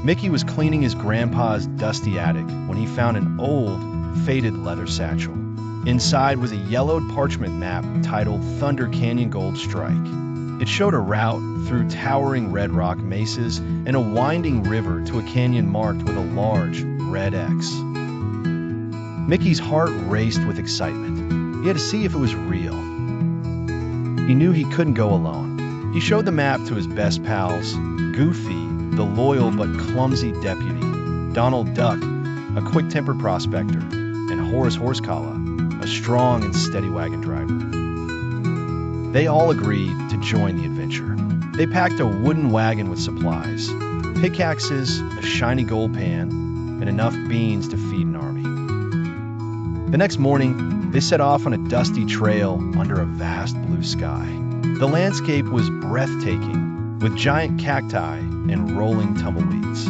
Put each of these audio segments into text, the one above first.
Mickey was cleaning his grandpa's dusty attic when he found an old, faded leather satchel. Inside was a yellowed parchment map titled Thunder Canyon Gold Strike. It showed a route through towering red rock mesas and a winding river to a canyon marked with a large red X. Mickey's heart raced with excitement. He had to see if it was real. He knew he couldn't go alone. He showed the map to his best pals, Goofy, the loyal but clumsy deputy, Donald Duck, a quick-tempered prospector, and Horace Horsecollar, a strong and steady wagon driver. They all agreed to join the adventure. They packed a wooden wagon with supplies, pickaxes, a shiny gold pan, and enough beans to feed an army. The next morning, they set off on a dusty trail under a vast blue sky. The landscape was breathtaking, with giant cacti and rolling tumbleweeds.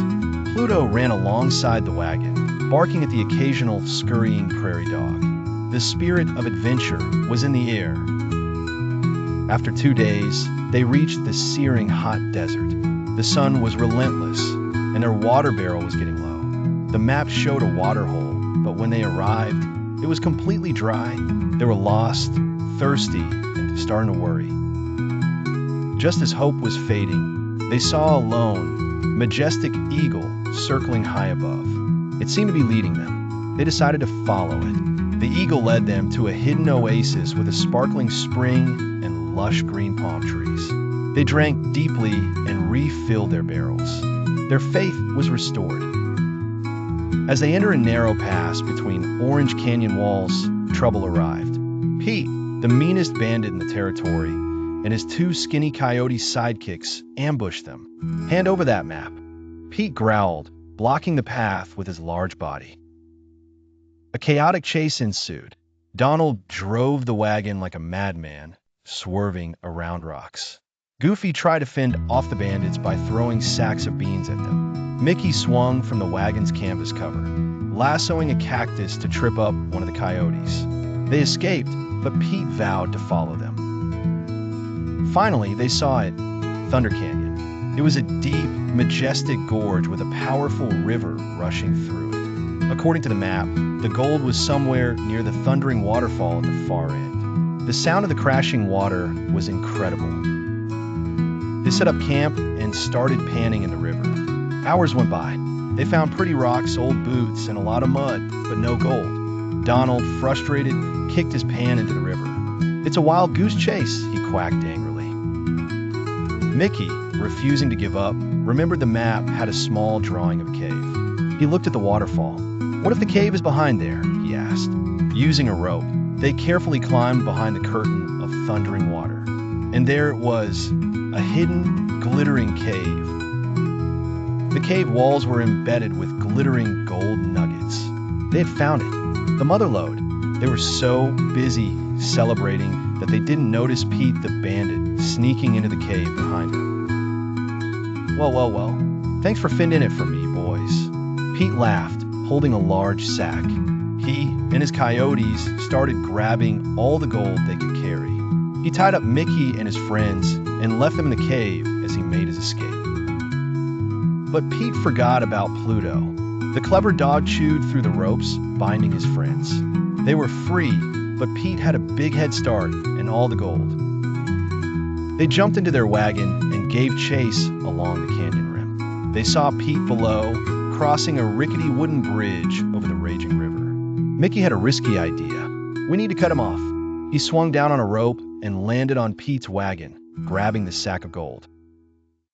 Pluto ran alongside the wagon, barking at the occasional scurrying prairie dog. The spirit of adventure was in the air. After 2 days, they reached the searing hot desert. The sun was relentless, and their water barrel was getting low. The map showed a water hole, but when they arrived, it was completely dry. They were lost, thirsty, and starting to worry. Just as hope was fading, they saw a lone, majestic eagle circling high above. It seemed to be leading them. They decided to follow it. The eagle led them to a hidden oasis with a sparkling spring and lush green palm trees. They drank deeply and refilled their barrels. Their faith was restored. As they enter a narrow pass between orange canyon walls, trouble arrived. Pete, the meanest bandit in the territory, and his 2 skinny coyote sidekicks ambushed them. "Hand over that map." Pete growled, blocking the path with his large body. A chaotic chase ensued. Donald drove the wagon like a madman, swerving around rocks. Goofy tried to fend off the bandits by throwing sacks of beans at them. Mickey swung from the wagon's canvas cover, lassoing a cactus to trip up one of the coyotes. They escaped, but Pete vowed to follow them. Finally, they saw it, Thunder Canyon. It was a deep, majestic gorge with a powerful river rushing through it. According to the map, the gold was somewhere near the thundering waterfall at the far end. The sound of the crashing water was incredible. They set up camp and started panning in the river. Hours went by. They found pretty rocks, old boots, and a lot of mud, but no gold. Donald, frustrated, kicked his pan into the river. "It's a wild goose chase," he quacked angrily. Mickey, refusing to give up, remembered the map had a small drawing of a cave. He looked at the waterfall. "What if the cave is behind there?" he asked. Using a rope, they carefully climbed behind the curtain of thundering water. And there it was, a hidden, glittering cave. The cave walls were embedded with glittering gold nuggets. They had found it, the mother lode. They were so busy celebrating that they didn't notice Pete the bandit sneaking into the cave behind them. Well. Thanks for fending it for me, boys." Pete laughed, holding a large sack. He and his coyotes started grabbing all the gold they could carry. He tied up Mickey and his friends and left them in the cave as he made his escape. But Pete forgot about Pluto. The clever dog chewed through the ropes, binding his friends. They were free, but Pete had a big head start and all the gold. They jumped into their wagon and gave chase along the canyon rim. They saw Pete below, crossing a rickety wooden bridge over the raging river. Mickey had a risky idea. "We need to cut him off." He swung down on a rope and landed on Pete's wagon, grabbing the sack of gold.